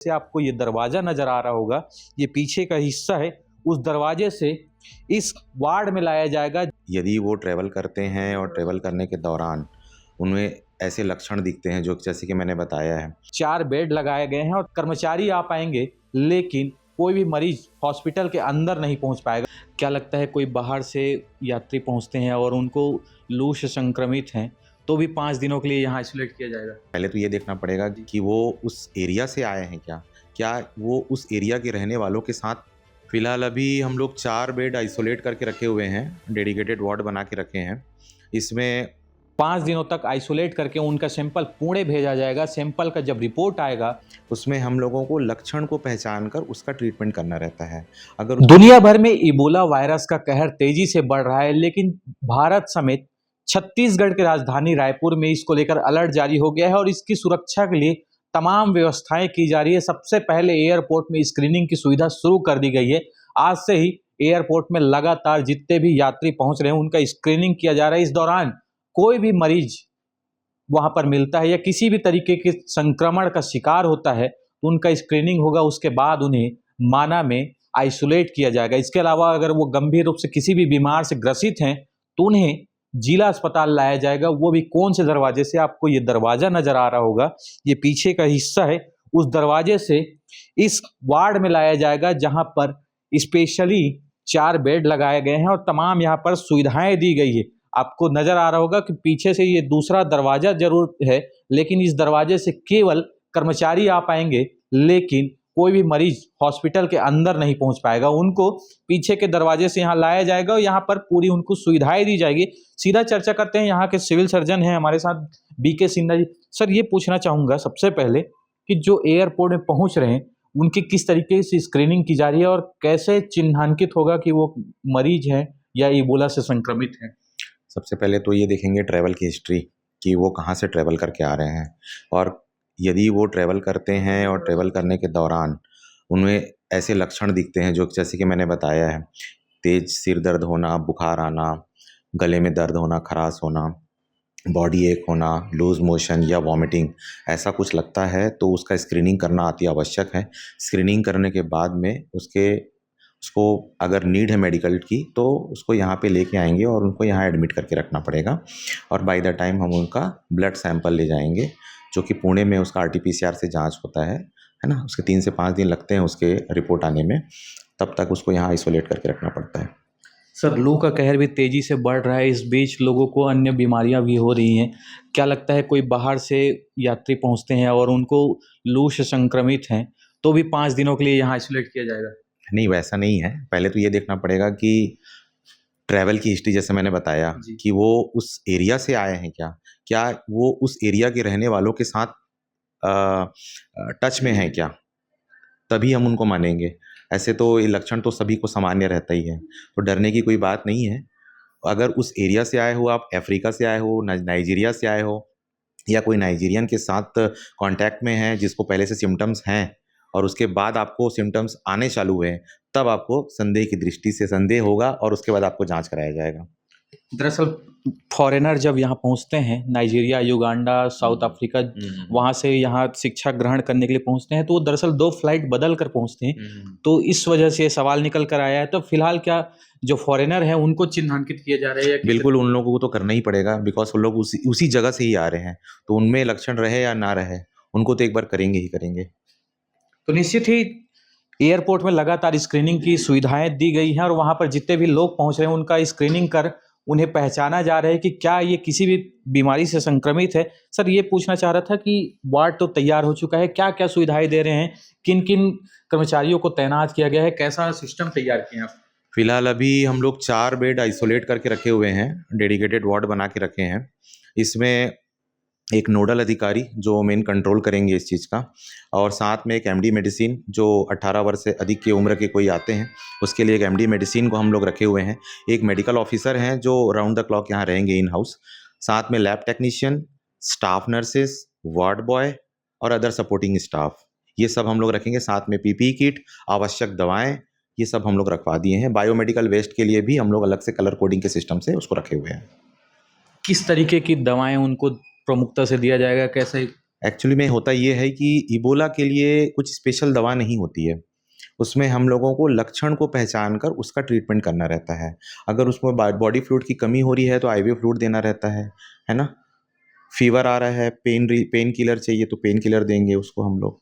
से आपको ये दरवाजा नजर आ रहा होगा, ये पीछे का हिस्सा है। उस दरवाजे से इस वार्ड में लाया जाएगा। यदि वो ट्रैवल करते हैं और ट्रैवल करने के दौरान उनमें ऐसे लक्षण दिखते हैं जो जैसे कि मैंने बताया है। 4 बेड लगाए गए हैं और कर्मचारी आ पाएंगे, लेकिन कोई भी मरीज हॉस्पिटल के अंदर नहीं पहुंच पाएगा। क्या लगता है कोई बाहर से यात्री पहुंचते हैं और उनको लू से संक्रमित हैं, तो भी 5 दिनों के लिए यहाँ आइसोलेट किया जाएगा। पहले तो ये देखना पड़ेगा कि वो उस एरिया से आए हैं क्या वो उस एरिया के रहने वालों के साथ। फिलहाल अभी हम लोग 4 बेड आइसोलेट करके रखे हुए हैं, डेडिकेटेड वार्ड बना के रखे हैं। इसमें 5 दिनों तक आइसोलेट करके उनका सैंपल पुणे भेजा जाएगा। सैंपल का जब रिपोर्ट आएगा, उसमें हम लोगों को लक्षण को पहचान कर उसका ट्रीटमेंट करना रहता है। अगर दुनिया भर में इबोला वायरस का कहर तेजी से बढ़ रहा है, लेकिन भारत समेत छत्तीसगढ़ की राजधानी रायपुर में इसको लेकर अलर्ट जारी हो गया है और इसकी सुरक्षा के लिए तमाम व्यवस्थाएं की जा रही है। सबसे पहले एयरपोर्ट में स्क्रीनिंग की सुविधा शुरू कर दी गई है। आज से ही एयरपोर्ट में लगातार जितने भी यात्री पहुंच रहे हैं उनका स्क्रीनिंग किया जा रहा है। इस दौरान कोई भी मरीज वहां पर मिलता है या किसी भी तरीके के संक्रमण का शिकार होता है तो उनका स्क्रीनिंग होगा। उसके बाद उन्हें माना में आइसोलेट किया जाएगा। इसके अलावा अगर वो गंभीर रूप से किसी भी बीमार से ग्रसित हैं तो उन्हें जिला अस्पताल लाया जाएगा। वो भी कौन से दरवाजे से, आपको ये दरवाजा नजर आ रहा होगा, ये पीछे का हिस्सा है। उस दरवाजे से इस वार्ड में लाया जाएगा जहां पर स्पेशली 4 बेड लगाए गए हैं और तमाम यहाँ पर सुविधाएं दी गई है। आपको नजर आ रहा होगा कि पीछे से ये दूसरा दरवाजा जरूर है, लेकिन इस दरवाजे से केवल कर्मचारी आ पाएंगे, लेकिन कोई भी मरीज हॉस्पिटल के अंदर नहीं पहुंच पाएगा। उनको पीछे के दरवाजे से यहाँ लाया जाएगा और यहाँ पर पूरी उनको सुविधाएं दी जाएगी। सीधा चर्चा करते हैं, यहाँ के सिविल सर्जन हैं हमारे साथ, बीके सिन्हा जी। सर, ये पूछना चाहूंगा सबसे पहले कि जो एयरपोर्ट में पहुंच रहे हैं उनकी किस तरीके से स्क्रीनिंग की जा रही है और कैसे चिन्हांकित होगा कि वो मरीज हैं या इबोला से संक्रमित हैं। सबसे पहले तो ये देखेंगे ट्रैवल की हिस्ट्री कि वो कहाँ से ट्रैवल करके आ रहे हैं, और यदि वो ट्रैवल करते हैं और ट्रैवल करने के दौरान उनमें ऐसे लक्षण दिखते हैं जो जैसे कि मैंने बताया है, तेज सिर दर्द होना, बुखार आना, गले में दर्द होना, खराश होना, बॉडी एक होना, लूज मोशन या वॉमिटिंग, ऐसा कुछ लगता है तो उसका स्क्रीनिंग करना अति आवश्यक है। स्क्रीनिंग करने के बाद में उसको अगर नीड है मेडिकल की तो उसको यहाँ पे लेके आएंगे और उनको यहाँ एडमिट करके रखना पड़ेगा, और बाय द टाइम हम उनका ब्लड सैंपल ले जाएंगे जो कि पुणे में उसका RT-PCR से जांच होता है ना। उसके 3 से 5 दिन लगते हैं उसके रिपोर्ट आने में, तब तक उसको यहाँ आइसोलेट करके रखना पड़ता है। सर, लू का कहर भी तेजी से बढ़ रहा है, इस बीच लोगों को अन्य बीमारियां भी हो रही हैं। क्या लगता है कोई बाहर से यात्री पहुंचते हैं और उनको लू से संक्रमित हैं तो भी 5 दिनों के लिए यहाँ आइसोलेट किया जाएगा। नहीं, वैसा नहीं है। पहले तो ये देखना पड़ेगा कि ट्रैवल की हिस्ट्री, जैसे मैंने बताया कि वो उस एरिया से आए हैं क्या वो उस एरिया के रहने वालों के साथ टच में हैं क्या, तभी हम उनको मानेंगे। ऐसे तो ये लक्षण तो सभी को सामान्य रहता ही है, तो डरने की कोई बात नहीं है। अगर उस एरिया से आए हो, आप अफ्रीका से आए हो, नाइजीरिया से आए हो, या कोई नाइजीरियन के साथ कांटेक्ट में है जिसको पहले से सिम्टम्स हैं और उसके बाद आपको सिम्टम्स आने चालू हुए, तब आपको संदेह की दृष्टि से संदेह होगा और उसके बाद आपको जांच कराया जाएगा। दरअसल फॉरेनर जब यहाँ पहुँचते हैं, नाइजीरिया, युगांडा, साउथ अफ्रीका, वहाँ से यहाँ शिक्षा ग्रहण करने के लिए पहुँचते हैं, तो वो दरअसल 2 फ्लाइट बदल कर पहुँचते हैं। तो इस वजह से सवाल निकल कर आया है। तो फिलहाल क्या जो फॉरेनर हैं उनको चिन्हांकित किया जा रहा है? बिल्कुल, उन लोगों को तो करना ही पड़ेगा, बिकॉज वो लोग उसी जगह से ही आ रहे हैं, तो उनमें लक्षण रहे या ना रहे, उनको तो एक बार करेंगे ही करेंगे। तो निश्चित ही एयरपोर्ट में लगातार स्क्रीनिंग की सुविधाएं दी गई हैं और वहां पर जितने भी लोग पहुंच रहे हैं उनका स्क्रीनिंग कर उन्हें पहचाना जा रहा है कि क्या ये किसी भी बीमारी से संक्रमित है। सर, ये पूछना चाह रहा था कि वार्ड तो तैयार हो चुका है, क्या क्या सुविधाएं दे रहे हैं, किन किन कर्मचारियों को तैनात किया गया है, कैसा सिस्टम तैयार किया आप? फिलहाल अभी हम लोग 4 बेड आइसोलेट करके रखे हुए हैं, डेडिकेटेड वार्ड बना के रखे हैं। इसमें एक नोडल अधिकारी जो मेन कंट्रोल करेंगे इस चीज़ का, और साथ में एक MD मेडिसिन, जो 18 वर्ष से अधिक की उम्र के कोई आते हैं उसके लिए एक MD मेडिसिन को हम लोग रखे हुए हैं। एक मेडिकल ऑफिसर हैं जो राउंड द क्लॉक यहाँ रहेंगे इन हाउस, साथ में lab technician, staff nurses, ward boy और अदर सपोर्टिंग स्टाफ, ये सब हम लोग रखेंगे। साथ में PPE किट, आवश्यक दवाएँ, ये सब हम लोग रखवा दिए हैं। बायोमेडिकल वेस्ट के लिए भी हम लोग अलग से कलर कोडिंग के सिस्टम से उसको रखे हुए हैं। किस तरीके की दवाएं उनको प्रमुखता से दिया जाएगा, कैसे एक्चुअली में होता ये है कि इबोला के लिए कुछ स्पेशल दवा नहीं होती है। उसमें हम लोगों को लक्षण को पहचान कर उसका ट्रीटमेंट करना रहता है। अगर उसमें बॉडी फ्लूइड की कमी हो रही है तो आईवी फ्लूइड देना रहता है ना? फ़ीवर आ रहा है, पेन किलर चाहिए तो पेन किलर देंगे उसको हम लोग।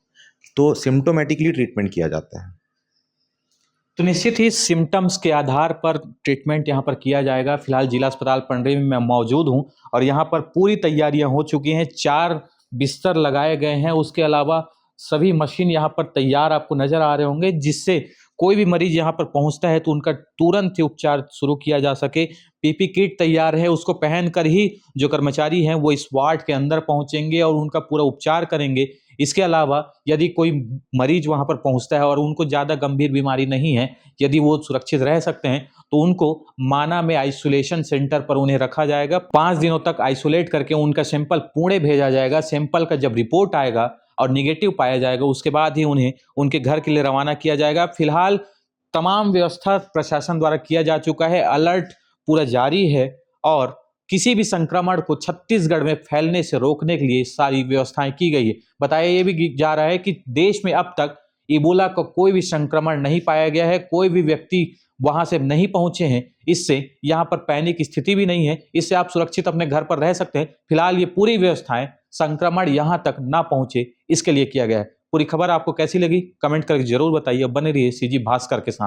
तो सिम्प्टोमेटिकली ट्रीटमेंट किया जाता है। तो निश्चित ही सिम्टम्स के आधार पर ट्रीटमेंट यहाँ पर किया जाएगा। फिलहाल जिला अस्पताल पंडरी में मैं मौजूद हूँ और यहाँ पर पूरी तैयारियां हो चुकी हैं। 4 बिस्तर लगाए गए हैं, उसके अलावा सभी मशीन यहाँ पर तैयार आपको नजर आ रहे होंगे, जिससे कोई भी मरीज यहाँ पर पहुँचता है तो उनका तुरंत ही उपचार शुरू किया जा सके। पीपी किट तैयार है, उसको पहनकर ही जो कर्मचारी हैं वो इस वार्ड के अंदर पहुँचेंगे और उनका पूरा उपचार करेंगे। इसके अलावा यदि कोई मरीज वहाँ पर पहुँचता है और उनको ज़्यादा गंभीर बीमारी नहीं है, यदि वो सुरक्षित रह सकते हैं, तो उनको माना में आइसोलेशन सेंटर पर उन्हें रखा जाएगा। 5 दिनों तक आइसोलेट करके उनका सैंपल पुणे भेजा जाएगा। सैंपल का जब रिपोर्ट आएगा और निगेटिव पाया जाएगा, उसके बाद ही उन्हें उनके घर के लिए रवाना किया जाएगा। फिलहाल तमाम व्यवस्था प्रशासन द्वारा किया जा चुका है, अलर्ट पूरा जारी है और किसी भी संक्रमण को छत्तीसगढ़ में फैलने से रोकने के लिए सारी व्यवस्थाएं की गई है। बताया ये भी जा रहा है कि देश में अब तक इबोला का कोई भी संक्रमण नहीं पाया गया है, कोई भी व्यक्ति वहां से नहीं पहुंचे हैं। इससे यहाँ पर पैनिक स्थिति भी नहीं है, इससे आप सुरक्षित अपने घर पर रह सकते हैं। फिलहाल ये पूरी व्यवस्थाएं संक्रमण यहाँ तक ना पहुंचे इसके लिए किया गया है। पूरी खबर आपको कैसी लगी कमेंट करके जरूर बताइए। बने रहिए सीजी भास्कर के साथ।